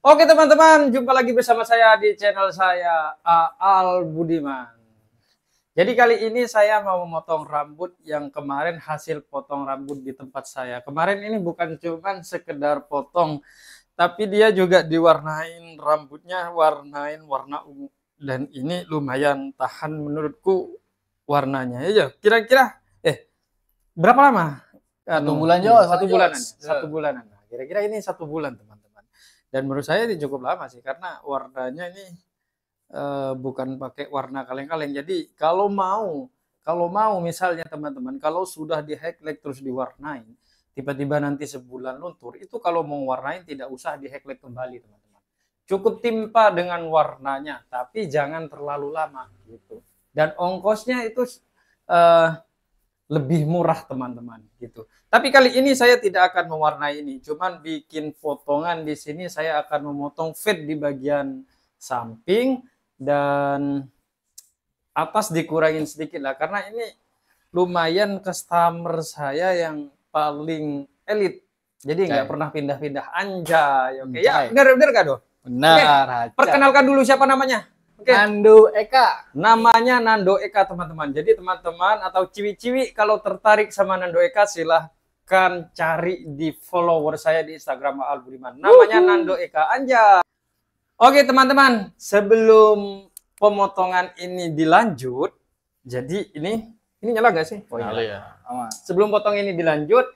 Oke teman-teman, jumpa lagi bersama saya di channel saya Al Budiman. Jadi kali ini saya mau memotong rambut yang kemarin hasil potong rambut di tempat saya. Kemarin ini bukan cuma sekedar potong, tapi dia juga diwarnain rambutnya, warnain warna ungu. Dan ini lumayan tahan menurutku warnanya. Ya, kira-kira berapa lama? Satu bulan Jo, Satu bulanan. Jos. Satu bulanan. Nah, kira-kira ini 1 bulan teman-teman. Dan menurut saya ini cukup lama sih karena warnanya ini bukan pakai warna kaleng-kaleng. Jadi kalau mau misalnya teman-teman, kalau sudah di highlight terus diwarnain, tiba-tiba nanti sebulan luntur, itu kalau mau warnain tidak usah di highlight kembali teman-teman. Cukup timpa dengan warnanya, tapi jangan terlalu lama gitu. Dan ongkosnya itu lebih murah teman-teman gitu. Tapi kali ini saya tidak akan mewarnai ini, cuman bikin potongan di sini. Saya akan memotong fade di bagian samping dan atas dikurangin sedikit lah, karena ini lumayan customer saya yang paling elit. Jadi nggak pernah pindah-pindah, anjay. Oke, ya benar gak doh? Benar. Perkenalkan dulu siapa namanya. Oke. Nando Eka. Namanya Nando Eka teman-teman. Jadi teman-teman atau ciwi-ciwi kalau tertarik sama Nando Eka silahkan cari di follower saya di Instagram Al Budiman. Namanya Nando Eka Anja. Oke teman-teman, sebelum pemotongan ini dilanjut, jadi ini nyala gak sih? Oh iya. Sebelum potong ini dilanjut,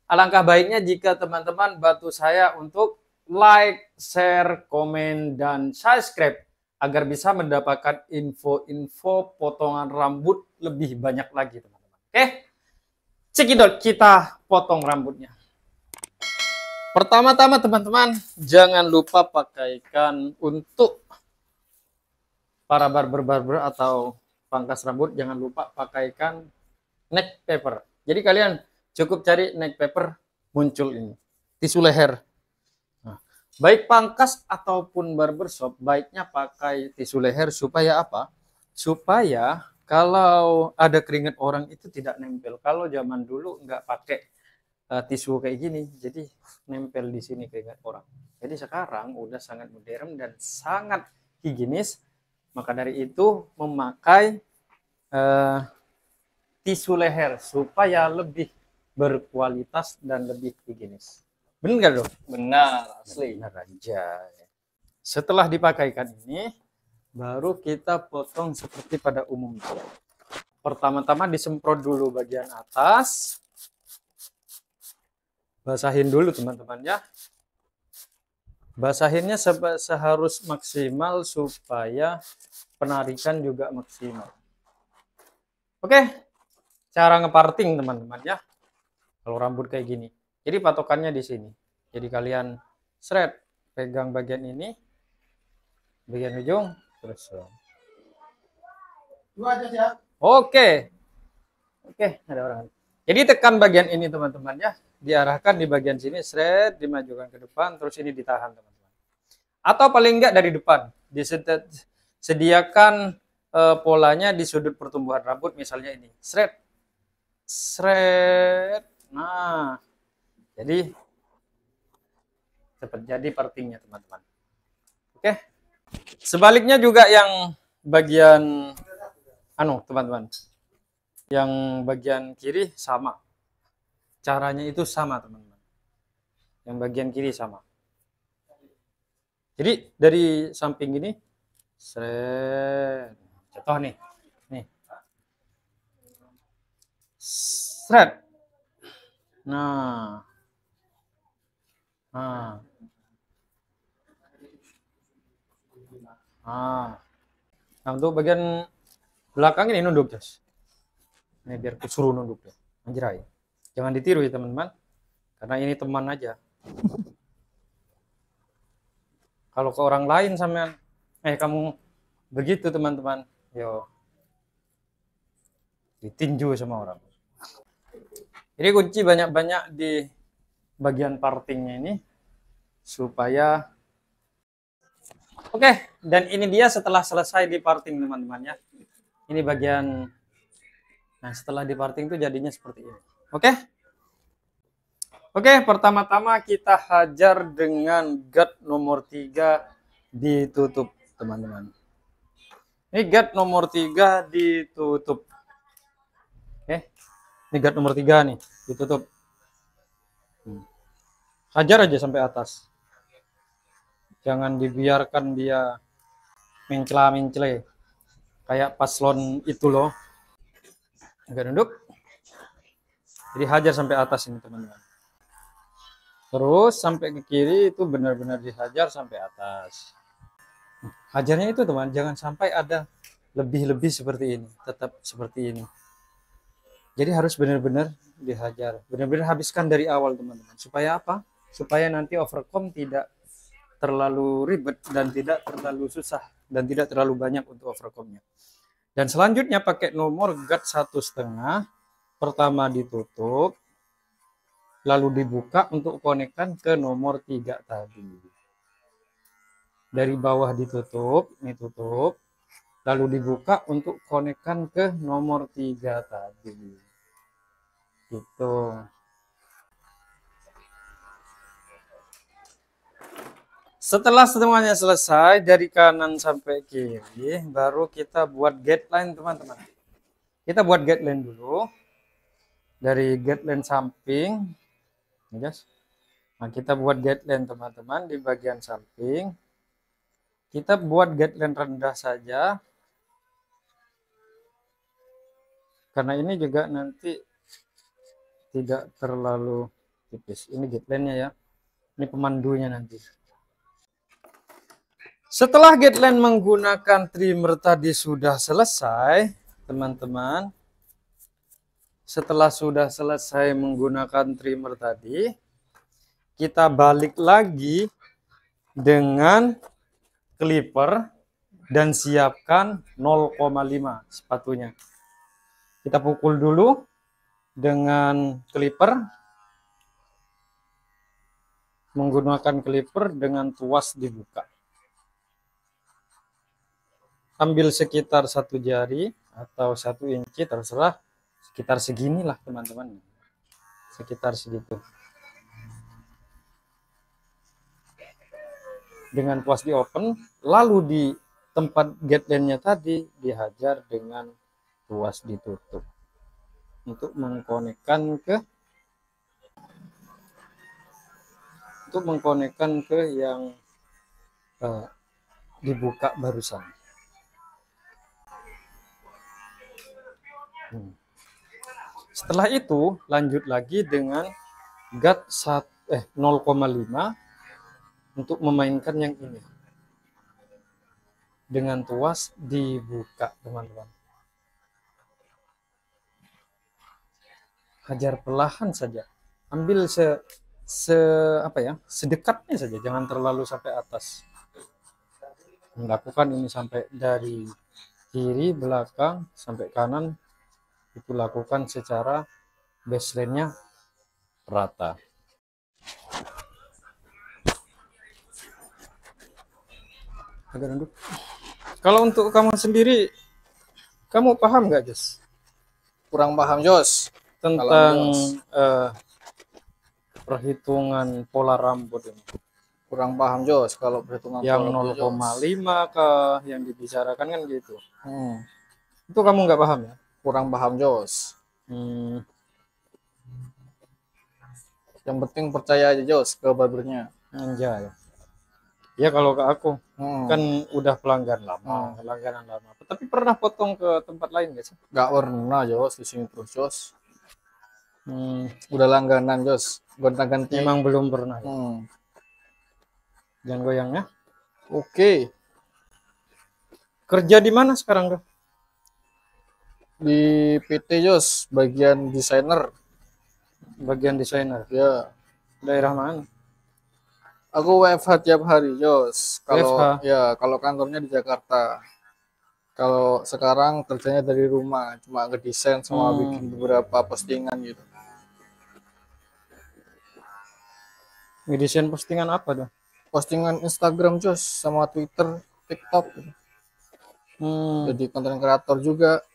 alangkah baiknya jika teman-teman bantu saya untuk like, share, komen, dan subscribe agar bisa mendapatkan info-info potongan rambut lebih banyak lagi teman-teman. Oke, cekidot, kita potong rambutnya. Pertama-tama teman-teman, jangan lupa pakaikan untuk para barber atau pangkas rambut, jangan lupa pakaikan neck paper. Jadi kalian cukup cari neck paper, muncul ini, tisu leher. Baik pangkas ataupun barbershop, baiknya pakai tisu leher supaya apa? Supaya kalau ada keringat orang itu tidak nempel. Kalau zaman dulu nggak pakai tisu kayak gini, jadi nempel di sini keringat orang. Jadi sekarang udah sangat modern dan sangat higienis. Maka dari itu memakai tisu leher supaya lebih berkualitas dan lebih higienis. Benar nggak dong? Benar, asli. Benar aja. Setelah dipakaikan ini, baru kita potong seperti pada umumnya. Pertama-tama disemprot dulu bagian atas. Basahin dulu teman-teman ya. Basahinnya seharus maksimal supaya penarikan juga maksimal. Oke, cara ngeparting teman-teman ya. Kalau rambut kayak gini. Jadi patokannya di sini. Jadi kalian shred, pegang bagian ini, bagian ujung, terus. Oke, ada orang. Jadi tekan bagian ini teman-teman ya, diarahkan di bagian sini, shred, dimajukan ke depan, terus ini ditahan teman-teman. Atau paling enggak dari depan, disediakan polanya di sudut pertumbuhan rambut, misalnya ini, shred, shred. Nah. Jadi cepat jadi partingnya teman-teman. Oke. Sebaliknya juga yang bagian teman-teman. Yang bagian kiri sama. Caranya itu sama teman-teman. Yang bagian kiri sama. Jadi dari samping gini, seret. Contoh nih. Nih. Seret. Nah, untuk bagian belakang ini nunduk, guys. Ini biar kusuruh nunduk ya. Anjay. Jangan ditiru ya teman-teman. Karena ini teman aja. Kalau ke orang lain sampean, kamu begitu teman-teman, yo ditinju sama orang. Jadi kunci banyak-banyak di bagian partingnya ini supaya oke. Dan ini dia setelah selesai di parting teman-teman ya. Ini bagian, nah setelah di parting itu jadinya seperti ini. Oke. Oke, pertama-tama kita hajar dengan guard nomor 3 ditutup, teman-teman. Ini guard nomor 3 ditutup. Oke. Ini guard nomor 3 nih, ditutup. Hajar aja sampai atas. Jangan dibiarkan dia mencela-mencele. Kayak paslon itu loh. Agak nunduk. Jadi hajar sampai atas ini, teman-teman. Terus sampai ke kiri itu benar-benar dihajar sampai atas. Hajarnya itu, teman, jangan sampai ada lebih-lebih seperti ini, tetap seperti ini. Jadi harus benar-benar dihajar, benar-benar habiskan dari awal, teman-teman. Supaya apa? Supaya nanti overcome tidak terlalu ribet dan tidak terlalu susah dan tidak terlalu banyak untuk overcome-nya. Dan selanjutnya pakai nomor guard 1,5. Pertama ditutup, lalu dibuka untuk konekkan ke nomor 3 tadi. Dari bawah ditutup, ini tutup, lalu dibuka untuk konekkan ke nomor 3 tadi. Gitu. Setelah semuanya selesai dari kanan sampai kiri, baru kita buat guideline, teman-teman. Kita buat guideline dulu. Dari guideline samping, guys. Nah, kita buat guideline, teman-teman, di bagian samping. Kita buat guideline rendah saja. Karena ini juga nanti tidak terlalu tipis. Ini guideline-nya ya. Ini pemandunya nanti. Setelah guideline menggunakan trimmer tadi sudah selesai, teman-teman. Setelah sudah selesai menggunakan trimmer tadi, kita balik lagi dengan clipper dan siapkan 0,5 sepatunya. Kita pukul dulu dengan clipper, menggunakan clipper dengan tuas dibuka. Ambil sekitar 1 jari atau 1 inci, terserah. Sekitar seginilah, teman-teman. Sekitar segitu. Dengan tuas di open, lalu di tempat guideline-nya tadi dihajar dengan tuas ditutup. Untuk mengkonekkan ke yang dibuka barusan. Setelah itu lanjut lagi dengan guard 0,5 untuk memainkan yang ini. Dengan tuas dibuka, teman-teman. Hajar perlahan saja. Ambil sedekatnya saja, jangan terlalu sampai atas. Lakukan ini sampai dari kiri, belakang, sampai kanan. Itu lakukan secara baseline-nya rata. Agak nunduk. Kalau untuk kamu sendiri, kamu paham nggak, Jos? Kurang paham, Jos. Tentang perhitungan pola rambut ini. Kurang paham, Jos. Kalau perhitungan Yang pola 0,5 kah yang dibicarakan kan gitu. Hmm. Itu kamu nggak paham ya? Kurang paham, Jos. Yang penting percaya aja, Jos, ke barbernya. Anjay. Ya kalau ke aku kan udah pelanggan lama, langganan lama. Tapi pernah potong ke tempat lain nggak sih? Gak pernah, Jos, di sini terus, Jos. Udah langganan, Jos. Gonta-ganti. Memang belum pernah. Jangan goyangnya. Oke. Kerja di mana sekarang, Bro? Di PT, Jos, bagian desainer. Bagian desainer. Ya. Daerah mana? Aku WFH tiap hari, Jos. WFH? Kalau kantornya di Jakarta. Kalau sekarang kerjanya dari rumah, cuma ngedesain sama bikin beberapa postingan gitu. Ngedesain postingan apa dong? Postingan Instagram, Jos, sama Twitter, TikTok gitu. Jadi konten kreator juga.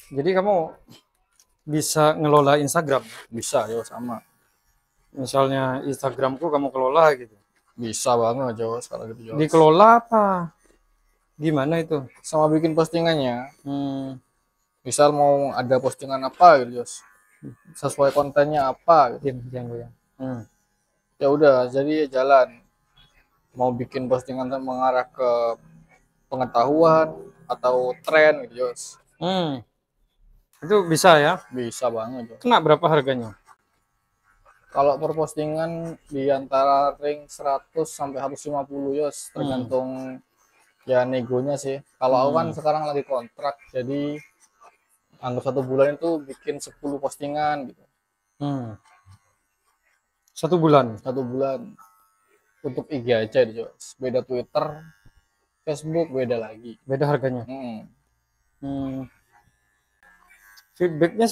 Jadi kamu bisa ngelola Instagram? Bisa, Jos, sama. Misalnya Instagramku kamu kelola gitu. Bisa banget Jos kalau gitu Jos. Dikelola apa? Gimana itu? Sama bikin postingannya. Hmm, Misal mau ada postingan apa gitu Jos. Sesuai kontennya apa gitu. diam, diam, diam. Ya udah, jadi jalan. Mau bikin postingan yang mengarah ke pengetahuan atau tren gitu Jos. Hmm, itu bisa ya. Bisa banget Jos. Kena berapa harganya? Kalau per postingan di antara ring 100 sampai 150 Jos, tergantung ya negonya sih. Kalau aku kan sekarang lagi kontrak, jadi anggap 1 bulan itu bikin 10 postingan gitu. Hmm. 1 bulan. 1 bulan untuk IG aja Jos. Beda Twitter, Facebook beda lagi. Beda harganya. Hmm. Hmm. Feedbacknya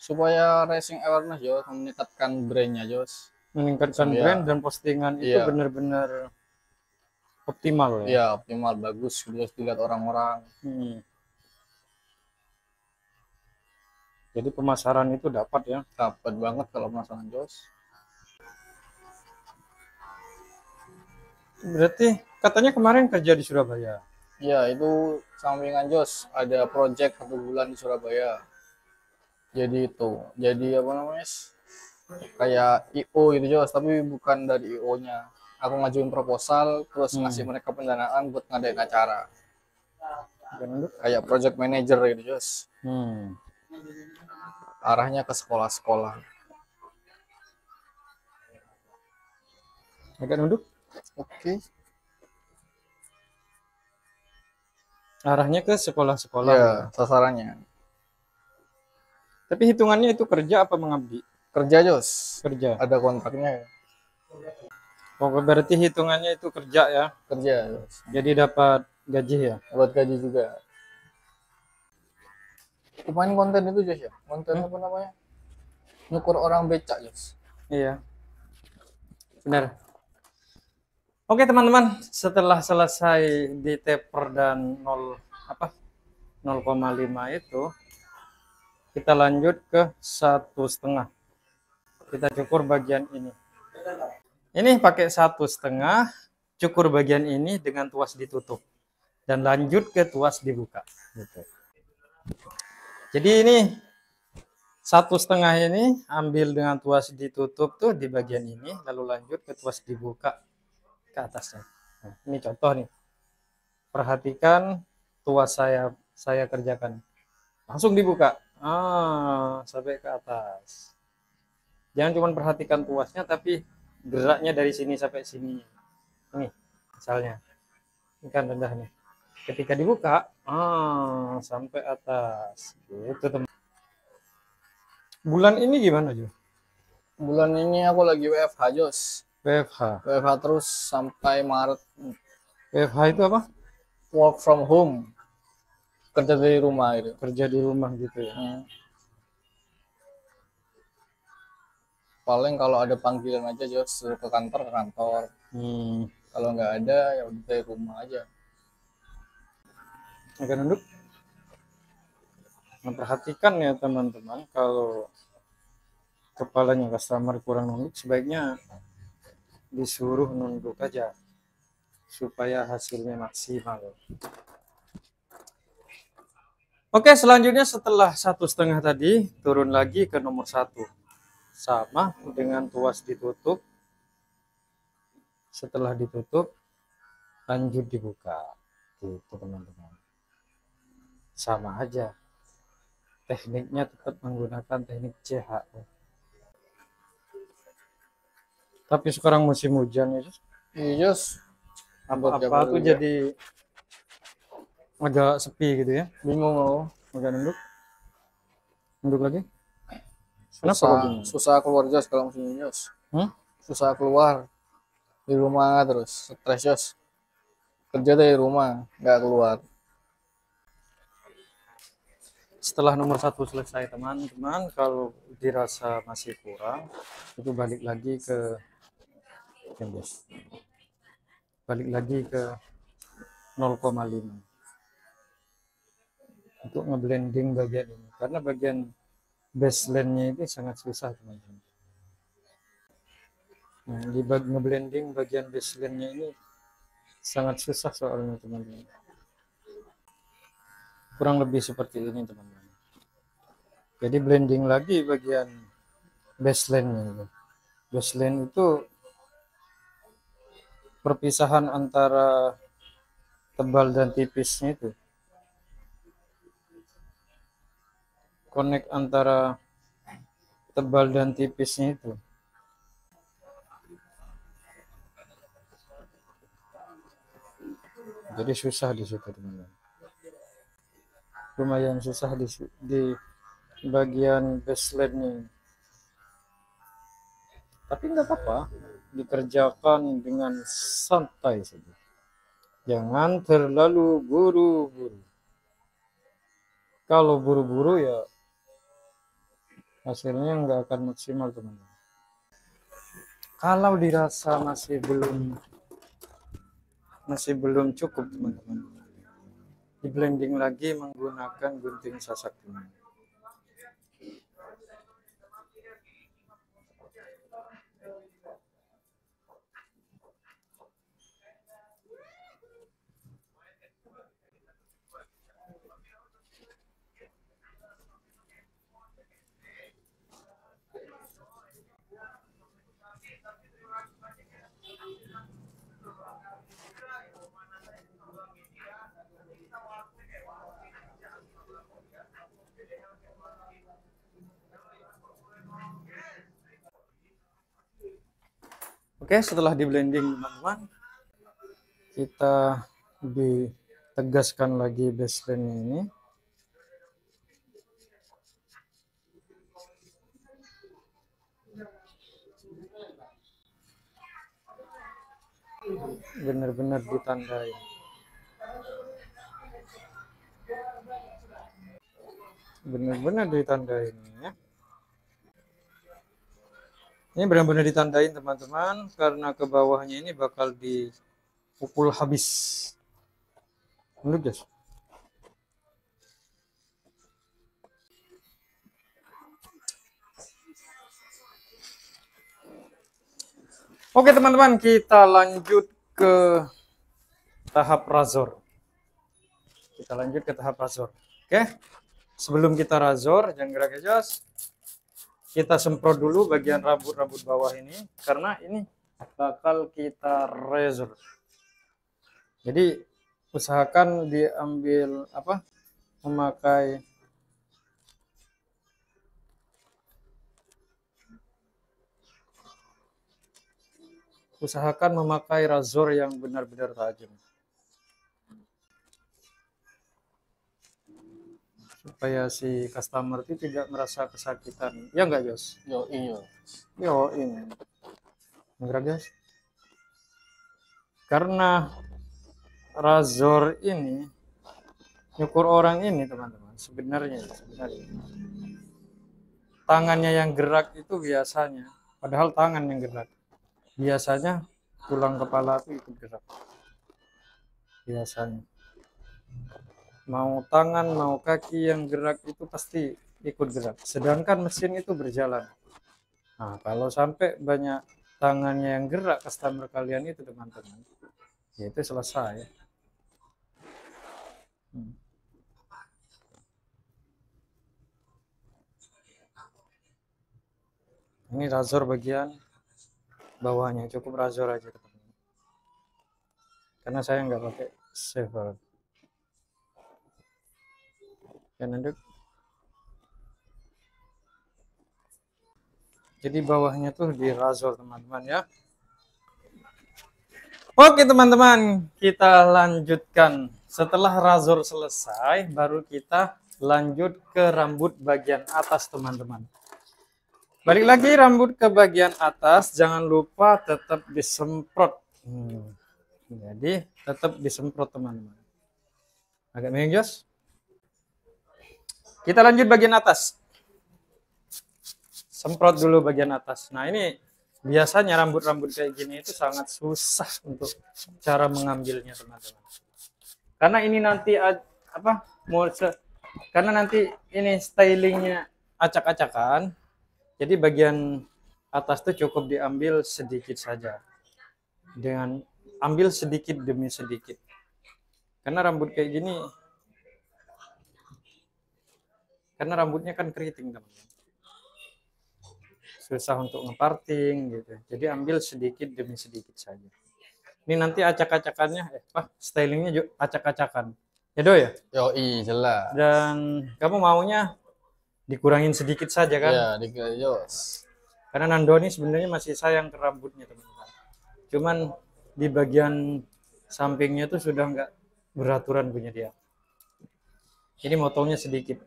Supaya racing awareness Jos, meningkatkan brandnya Jos. meningkatkan Supaya brand dan postingan itu iya, benar-benar optimal ya. iya optimal bagus Jos dilihat orang-orang. Hmm. Jadi pemasaran itu dapat ya. Dapat banget kalau masalah Jos. Berarti katanya kemarin kerja di Surabaya. Iya itu sampingan Jos, ada project 1 bulan di Surabaya. Jadi itu, jadi apa namanya? Kayak IO gitu Jos, tapi bukan dari IO-nya. Aku ngajuin proposal, terus ngasih mereka pendanaan buat ngadain acara. Kayak project manager gitu Jos. Arahnya ke sekolah-sekolah. Agak nunduk. Oke. Arahnya ke sekolah-sekolah. Ya, sasarannya. Tapi hitungannya itu kerja apa mengabdi? Kerja Jos. Kerja. Ada kontraknya. Oh, berarti hitungannya itu kerja ya. Kerja Jos. Jadi dapat gaji ya. Dapat gaji juga. Kemarin konten itu Jos ya. Konten apa namanya? Nyukur orang becak Jos. Iya. Benar. Oke teman-teman, setelah selesai di taper dan 0,5 itu, kita lanjut ke 1,5. Kita cukur bagian ini. Ini pakai 1,5, cukur bagian ini dengan tuas ditutup dan lanjut ke tuas dibuka. Gitu. Jadi ini 1,5 ini ambil dengan tuas ditutup tuh di bagian ini, lalu lanjut ke tuas dibuka ke atasnya. Nah, ini contoh nih. Perhatikan tuas saya kerjakan. Langsung dibuka. Sampai ke atas. Jangan cuma perhatikan tuasnya, tapi geraknya dari sini sampai sini. Ini misalnya. Ini kan rendah nih. Ketika dibuka, sampai atas. Gitu teman. Bulan ini gimana Jo? Bulan ini aku lagi WFH Jos. WFH. WFH terus sampai Maret. WFH itu apa? Work from home. Kerja dari rumah gitu. Kerja di rumah gitu ya. Paling kalau ada panggilan aja Jos, suruh ke kantor. Kalau nggak ada ya udah dari rumah aja. Agak nunduk. Memperhatikan ya teman-teman, kalau kepalanya customer kurang nunduk, sebaiknya disuruh nunduk aja supaya hasilnya maksimal. Oke, selanjutnya setelah 1,5 tadi, turun lagi ke nomor 1. Sama dengan tuas ditutup. Setelah ditutup, lanjut dibuka. Gitu teman-teman. Sama aja. Tekniknya tetap menggunakan teknik CH. Tapi sekarang musim hujan ya, Iya Jos. apa-apa tuh jadi agak sepi gitu ya. Bingung loh. Agak nunduk. Nunduk lagi. Kenapa kok bingung? Susah keluar Jos kalau musim ini Jos. Susah keluar. Di rumah terus. Stres Jos. Kerja dari rumah. Nggak keluar. Setelah nomor 1 selesai teman-teman, kalau dirasa masih kurang, itu balik lagi ke balik lagi ke 0,5 untuk ngeblending bagian ini, karena bagian baseline-nya itu sangat susah teman-teman. Nah, di ngeblending bagian baseline-nya ini sangat susah soalnya teman-teman. Kurang lebih seperti ini teman-teman. Jadi blending lagi bagian baseline-nya. Baseline itu perpisahan antara tebal dan tipisnya itu. Connect antara tebal dan tipisnya itu. Jadi susah di situ teman-teman. Lumayan susah di bagian baseline-nya. Tapi nggak apa-apa, dikerjakan dengan santai saja. Jangan terlalu buru-buru. Kalau buru-buru ya hasilnya nggak akan maksimal teman-teman. Kalau dirasa masih belum cukup teman-teman, di blending lagi menggunakan gunting sasak teman. Oke, setelah di blending teman-teman, kita ditegaskan lagi baseline ini. Benar-benar ditandai. Benar-benar ditandai ini ya. Ini benar-benar ditandain teman-teman, karena ke bawahnya ini bakal dipukul habis. Menurut guys. Oke teman-teman, kita lanjut ke tahap razor. Kita lanjut ke tahap razor. Oke. Sebelum kita razor, jangan gerak aja. Kita semprot dulu bagian rambut-rambut bawah ini, karena ini bakal kita razor. Jadi usahakan diambil memakai razor yang benar-benar tajam. Supaya si customer itu tidak merasa kesakitan. Ya enggak, Jos? Yo iyo. Yo, ini. Enggak, guys. Karena razor ini nyukur orang ini, teman-teman. Sebenarnya tangannya yang gerak itu biasanya, padahal tangan yang gerak. Biasanya tulang kepala itu ikut gerak. Biasanya. Mau tangan, mau kaki yang gerak itu pasti ikut gerak. Sedangkan mesin itu berjalan. Nah, kalau sampai banyak tangannya yang gerak customer kalian itu teman-teman, ya itu selesai. Ini razor bagian bawahnya, cukup razor aja teman-teman. Karena saya nggak pakai shaver. Jadi bawahnya tuh di razor teman-teman ya. Oke teman-teman, kita lanjutkan. Setelah razor selesai, baru kita lanjut ke rambut bagian atas teman-teman. Balik lagi rambut ke bagian atas, jangan lupa tetap disemprot. Jadi tetap disemprot teman-teman. Agak menging Jos. Kita lanjut bagian atas. Semprot dulu bagian atas. Nah ini biasanya rambut-rambut kayak gini itu sangat susah untuk cara mengambilnya teman-teman. Karena ini nanti karena nanti ini stylingnya acak-acakan. Jadi bagian atas tuh cukup diambil sedikit saja. Dengan ambil sedikit demi sedikit. Karena rambut kayak gini, karena rambutnya kan keriting teman-teman. Susah untuk ngeparting gitu. Jadi ambil sedikit demi sedikit saja. Ini nanti acak-acakannya, stylingnya juga acak-acakan. Ya Do ya? Yoi, jelas. Dan kamu maunya dikurangin sedikit saja kan? Ya, dikira Jos. Karena Nando ini sebenarnya masih sayang ke rambutnya teman-teman. Cuman di bagian sampingnya tuh sudah nggak beraturan punya dia. Ini motongnya sedikit.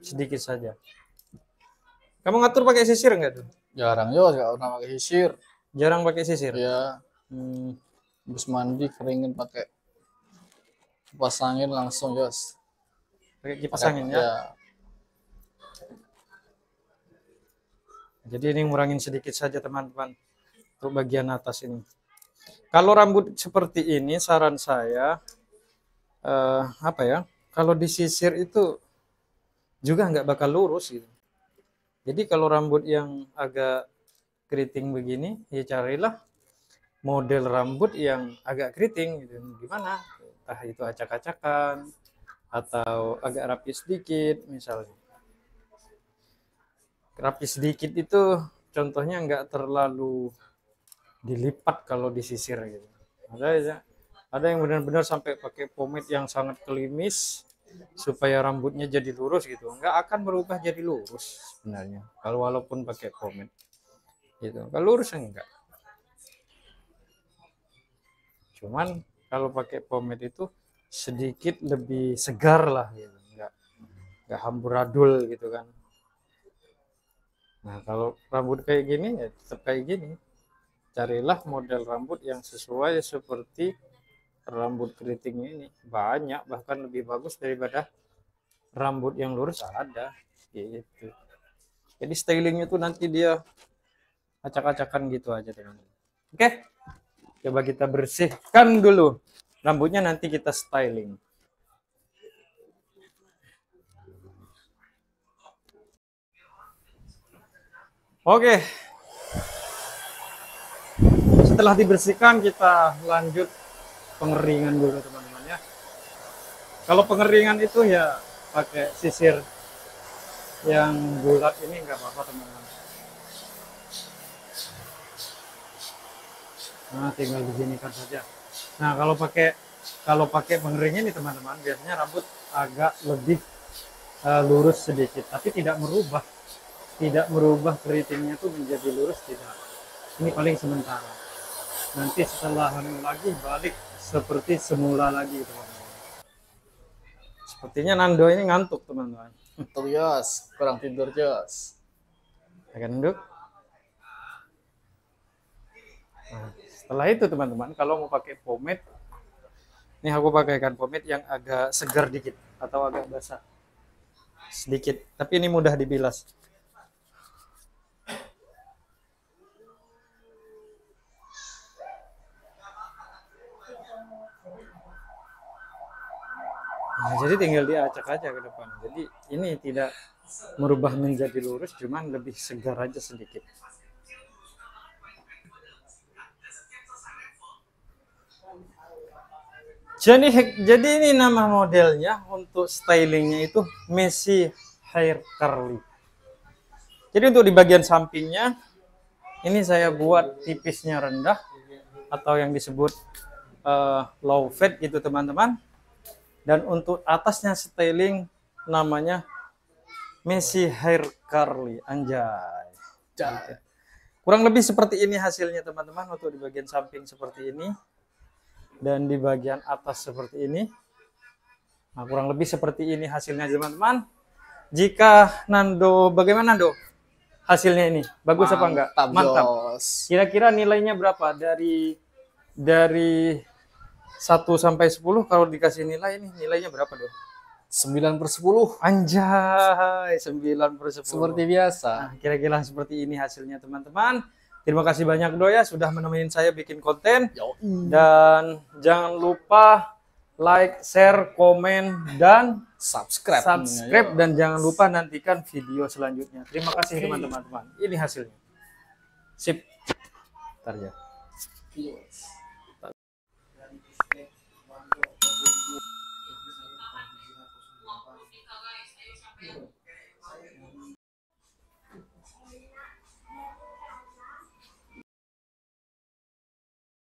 Sedikit saja. Kamu ngatur pakai sisir nggak tuh? Jarang Jos, gak pernah pakai sisir. Jarang pakai sisir? Ya, habis mandi keringin pakai kipas angin langsung Jos. Pakai kipas angin ya? Ya. Jadi ini ngurangin sedikit saja teman-teman untuk bagian atas ini. Kalau rambut seperti ini saran saya kalau disisir itu juga nggak bakal lurus gitu. Jadi kalau rambut yang agak keriting begini, ya carilah model rambut yang agak keriting gitu. Gimana? Entah itu acak-acakan atau agak rapi sedikit misalnya. Rapi sedikit itu contohnya nggak terlalu dilipat kalau disisir gitu. Ada yang benar-benar sampai pakai pomade yang sangat klimis supaya rambutnya jadi lurus gitu. Nggak akan berubah jadi lurus sebenarnya. Kalau walaupun pakai pomade gitu. Kalau lurus enggak. Cuman kalau pakai pomade itu sedikit lebih segar lah gitu. Nggak amburadul gitu kan. Nah, kalau rambut kayak gini ya tetap kayak gini. Carilah model rambut yang sesuai seperti rambut keriting ini. Banyak, bahkan lebih bagus daripada rambut yang lurus ada. Gitu. Jadi stylingnya tuh nanti dia acak-acakan gitu aja teman-teman. Oke, coba kita bersihkan dulu. Rambutnya nanti kita styling. Oke, setelah dibersihkan kita lanjut pengeringan dulu teman-teman ya. Kalau pengeringan itu ya pakai sisir yang bulat ini nggak apa-apa teman-teman. Nah, tinggal beginikan saja. Nah, kalau pakai pengering ini teman-teman, biasanya rambut agak lebih lurus sedikit, tapi tidak merubah keritingnya tuh menjadi lurus, tidak. Ini paling sementara. Nanti setelah lagi balik seperti semula lagi teman-teman. Sepertinya Nando ini ngantuk teman-teman. Tuh Jos, kurang tidur Jos. Akan duduk. Nah, setelah itu teman-teman, kalau mau pakai pomade, ini aku pakaikan pomade yang agak segar dikit atau agak basah sedikit, tapi ini mudah dibilas. Nah, jadi tinggal diacak aja ke depan. Jadi ini tidak merubah menjadi lurus, cuman lebih segar aja sedikit. Jadi ini nama modelnya untuk stylingnya itu Messi Hair Curly. Jadi untuk di bagian sampingnya ini saya buat tipisnya rendah atau yang disebut low fade gitu teman-teman. Dan untuk atasnya styling namanya Messi Hair Curly, anjay. Kurang lebih seperti ini hasilnya teman-teman, untuk di bagian samping seperti ini dan di bagian atas seperti ini. Nah, kurang lebih seperti ini hasilnya teman-teman. Jika Nando, bagaimana Nando? Hasilnya ini bagus apa enggak? Mantap. Kira-kira nilainya berapa dari 1 sampai 10 kalau dikasih nilai ini nilainya berapa dong? 9/10. Anjay, 9/10. Seperti biasa. Nah, kira-kira seperti ini hasilnya teman-teman. Terima kasih banyak Do ya sudah menemenin saya bikin konten. Dan jangan lupa like, share, komen, dan subscribe. subscribe dan jangan lupa nantikan video selanjutnya. Terima kasih teman-teman. Ini hasilnya. Sip. Ntar ya. Yes.